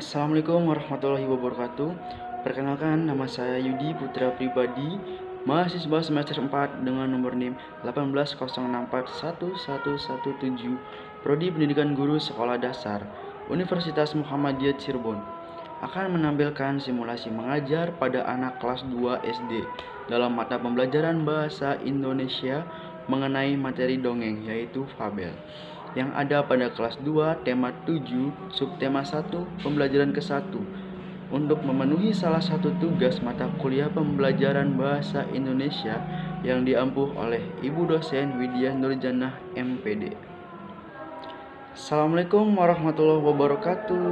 Assalamualaikum warahmatullahi wabarakatuh. Perkenalkan, nama saya Yudi Putra Pribadi, mahasiswa semester 4 dengan nomor NIM 180641117, Prodi Pendidikan Guru Sekolah Dasar, Universitas Muhammadiyah Cirebon. Akan menampilkan simulasi mengajar pada anak kelas 2 SD dalam mata pembelajaran Bahasa Indonesia mengenai materi dongeng, yaitu fabel, yang ada pada kelas 2 tema 7 subtema 1 pembelajaran ke-1 untuk memenuhi salah satu tugas mata kuliah pembelajaran bahasa Indonesia yang diampuh oleh Ibu dosen Widya Nurjanah MPD. Assalamualaikum warahmatullahi wabarakatuh.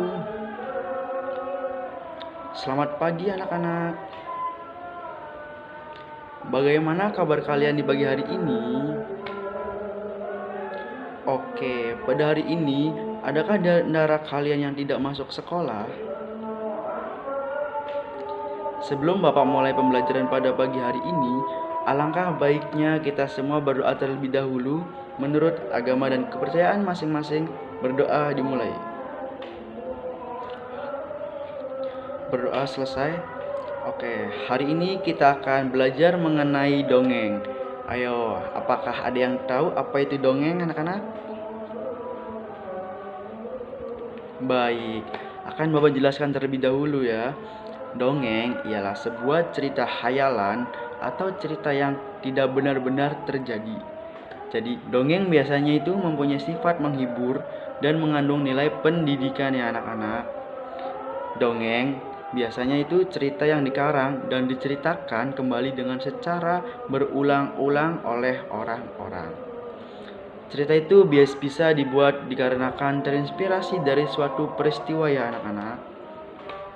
Selamat pagi anak-anak. Bagaimana kabar kalian di pagi hari ini? Oke, pada hari ini, adakah di antara kalian yang tidak masuk sekolah? Sebelum Bapak mulai pembelajaran pada pagi hari ini, alangkah baiknya kita semua berdoa terlebih dahulu. Menurut agama dan kepercayaan masing-masing, berdoa dimulai. Berdoa selesai. Oke, hari ini kita akan belajar mengenai dongeng. Ayo, apakah ada yang tahu apa itu dongeng, anak-anak? Baik, akan Bapak jelaskan terlebih dahulu ya. Dongeng ialah sebuah cerita khayalan atau cerita yang tidak benar-benar terjadi. Jadi, dongeng biasanya itu mempunyai sifat menghibur dan mengandung nilai pendidikan ya anak-anak. Dongeng biasanya itu cerita yang dikarang dan diceritakan kembali dengan secara berulang-ulang oleh orang-orang. Cerita itu bisa dibuat dikarenakan terinspirasi dari suatu peristiwa ya anak-anak.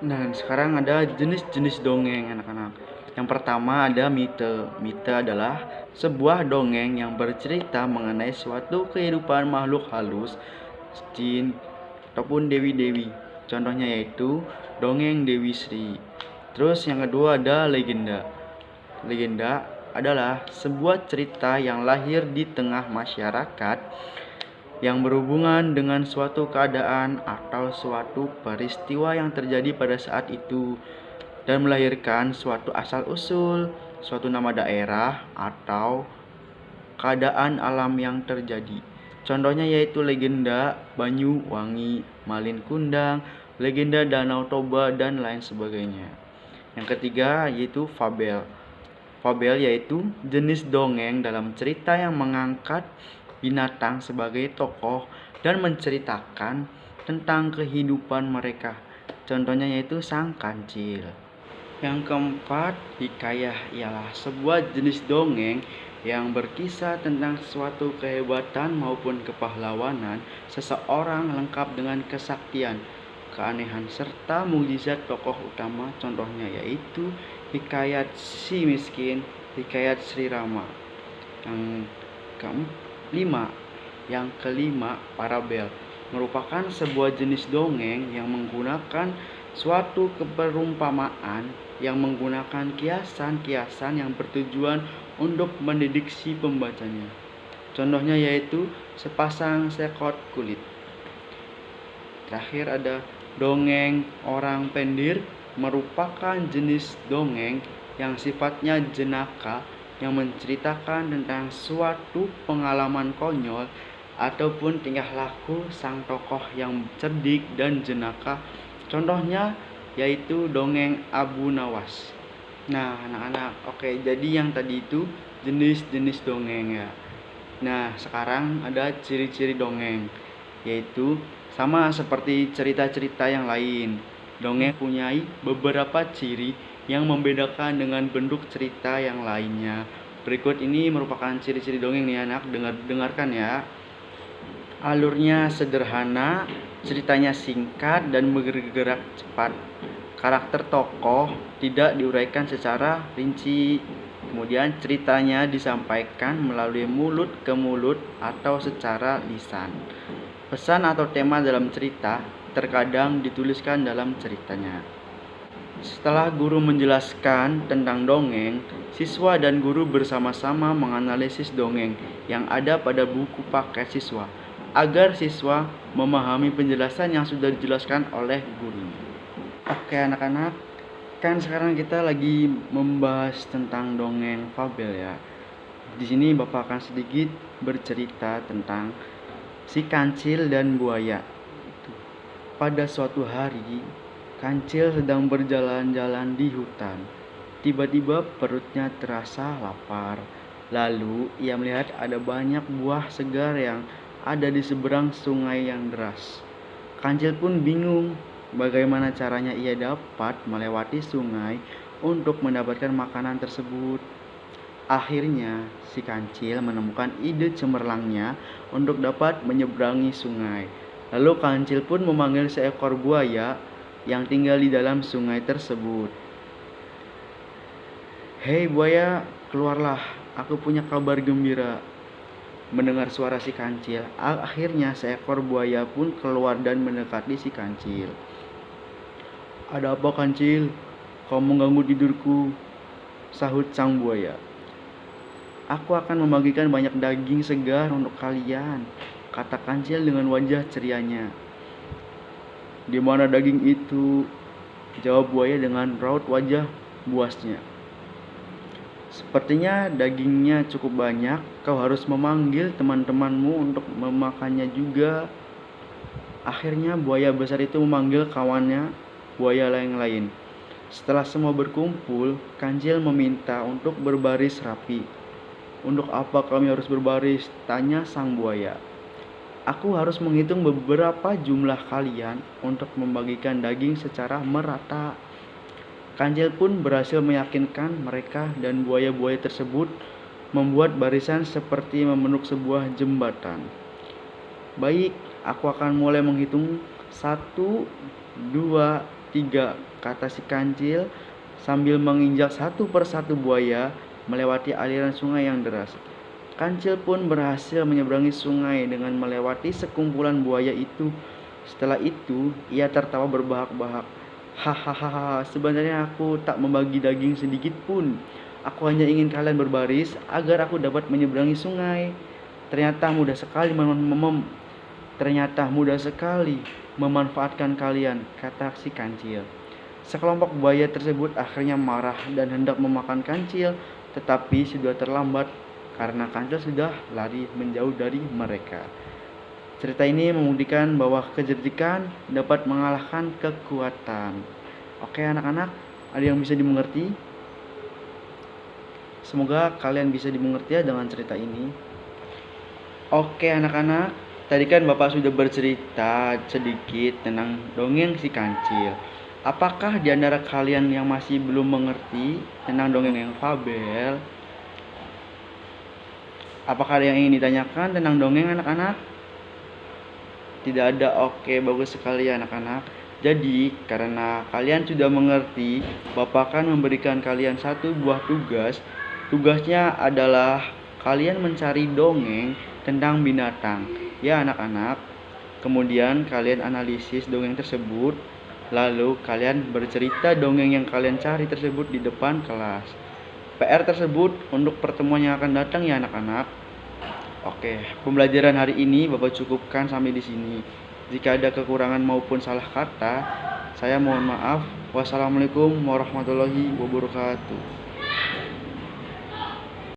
Nah, sekarang ada jenis-jenis dongeng anak-anak. Yang pertama ada mite. Mite adalah sebuah dongeng yang bercerita mengenai suatu kehidupan makhluk halus, jin, ataupun dewi-dewi. Contohnya yaitu dongeng Dewi Sri. Terus yang kedua ada legenda. Legenda adalah sebuah cerita yang lahir di tengah masyarakat yang berhubungan dengan suatu keadaan atau suatu peristiwa yang terjadi pada saat itu dan melahirkan suatu asal-usul, suatu nama daerah atau keadaan alam yang terjadi. Contohnya yaitu legenda Banyuwangi, Malin Kundang, legenda Danau Toba, dan lain sebagainya. Yang ketiga yaitu fabel. Fabel yaitu jenis dongeng dalam cerita yang mengangkat binatang sebagai tokoh dan menceritakan tentang kehidupan mereka. Contohnya yaitu Sang Kancil. Yang keempat, hikayah ialah sebuah jenis dongeng yang berkisah tentang suatu kehebatan maupun kepahlawanan seseorang lengkap dengan kesaktian, keanehan, serta mukjizat tokoh utama. Contohnya yaitu hikayat si miskin, hikayat Sri Rama. Yang kelima, parabel merupakan sebuah jenis dongeng yang menggunakan suatu perumpamaan yang menggunakan kiasan-kiasan yang bertujuan untuk mendidik si pembacanya. Contohnya yaitu sepasang sekot kulit. Terakhir ada dongeng orang pendir, merupakan jenis dongeng yang sifatnya jenaka yang menceritakan tentang suatu pengalaman konyol ataupun tingkah laku sang tokoh yang cerdik dan jenaka. Contohnya yaitu dongeng Abu Nawas. Nah anak-anak, oke, jadi yang tadi itu jenis-jenis dongeng ya. Nah sekarang ada ciri-ciri dongeng, yaitu sama seperti cerita-cerita yang lain. Dongeng punya beberapa ciri yang membedakan dengan bentuk cerita yang lainnya. Berikut ini merupakan ciri-ciri dongeng nih anak, dengarkan ya. Alurnya sederhana, ceritanya singkat dan bergerak cepat. Karakter tokoh tidak diuraikan secara rinci. Kemudian ceritanya disampaikan melalui mulut ke mulut atau secara lisan. Pesan atau tema dalam cerita terkadang dituliskan dalam ceritanya. Setelah guru menjelaskan tentang dongeng, siswa dan guru bersama-sama menganalisis dongeng yang ada pada buku paket siswa. agar siswa memahami penjelasan yang sudah dijelaskan oleh guru. Oke anak-anak, kan sekarang kita lagi membahas tentang dongeng fabel ya. Di sini Bapak akan sedikit bercerita tentang si kancil dan buaya. Pada suatu hari, kancil sedang berjalan-jalan di hutan. Tiba-tiba perutnya terasa lapar. Lalu ia melihat ada banyak buah segar yang ada di seberang sungai yang deras. Kancil pun bingung bagaimana caranya ia dapat melewati sungai untuk mendapatkan makanan tersebut. Akhirnya, si kancil menemukan ide cemerlangnya untuk dapat menyeberangi sungai. Lalu kancil pun memanggil seekor buaya yang tinggal di dalam sungai tersebut. "Hei buaya, keluarlah, aku punya kabar gembira." Mendengar suara si kancil, akhirnya seekor buaya pun keluar dan mendekati si kancil. "Ada apa kancil? Kau mengganggu tidurku," sahut sang buaya. "Aku akan membagikan banyak daging segar untuk kalian," kata kancil dengan wajah cerianya. "Di mana daging itu?" jawab buaya dengan raut wajah buasnya. "Sepertinya dagingnya cukup banyak, kau harus memanggil teman-temanmu untuk memakannya juga." Akhirnya buaya besar itu memanggil kawannya, buaya lain-lain. Setelah semua berkumpul, kancil meminta untuk berbaris rapi. "Untuk apa kami harus berbaris?" tanya sang buaya. "Aku harus menghitung beberapa jumlah kalian untuk membagikan daging secara merata." Kancil pun berhasil meyakinkan mereka dan buaya-buaya tersebut membuat barisan seperti membentuk sebuah jembatan. "Baik, aku akan mulai menghitung 1, 2, 3, kata si kancil sambil menginjak satu persatu buaya melewati aliran sungai yang deras. Kancil pun berhasil menyeberangi sungai dengan melewati sekumpulan buaya itu. Setelah itu, ia tertawa berbahak-bahak. "Hahaha, sebenarnya aku tak membagi daging sedikit pun. Aku hanya ingin kalian berbaris agar aku dapat menyeberangi sungai. Ternyata mudah sekali memanfaatkan kalian," kata si kancil. Sekelompok buaya tersebut akhirnya marah dan hendak memakan kancil, tetapi sudah terlambat karena kancil sudah lari menjauh dari mereka. Cerita ini membuktikan bahwa kecerdikan dapat mengalahkan kekuatan. Oke anak-anak, ada yang bisa dimengerti? Semoga kalian bisa dimengerti ya dengan cerita ini. Oke anak-anak, tadi kan Bapak sudah bercerita sedikit tentang dongeng si kancil. Apakah di antara kalian yang masih belum mengerti tentang dongeng yang fabel? Apakah ada yang ingin ditanyakan tentang dongeng anak-anak? Tidak ada. Oke, bagus sekali ya anak-anak. Jadi, karena kalian sudah mengerti, Bapak akan memberikan kalian satu buah tugas. Tugasnya adalah kalian mencari dongeng tentang binatang. Ya anak-anak. Kemudian kalian analisis dongeng tersebut. Lalu kalian bercerita dongeng yang kalian cari tersebut di depan kelas. PR tersebut untuk pertemuan yang akan datang ya anak-anak. Oke, pembelajaran hari ini Bapak cukupkan sampai di sini. Jika ada kekurangan maupun salah kata, saya mohon maaf. Wassalamualaikum warahmatullahi wabarakatuh.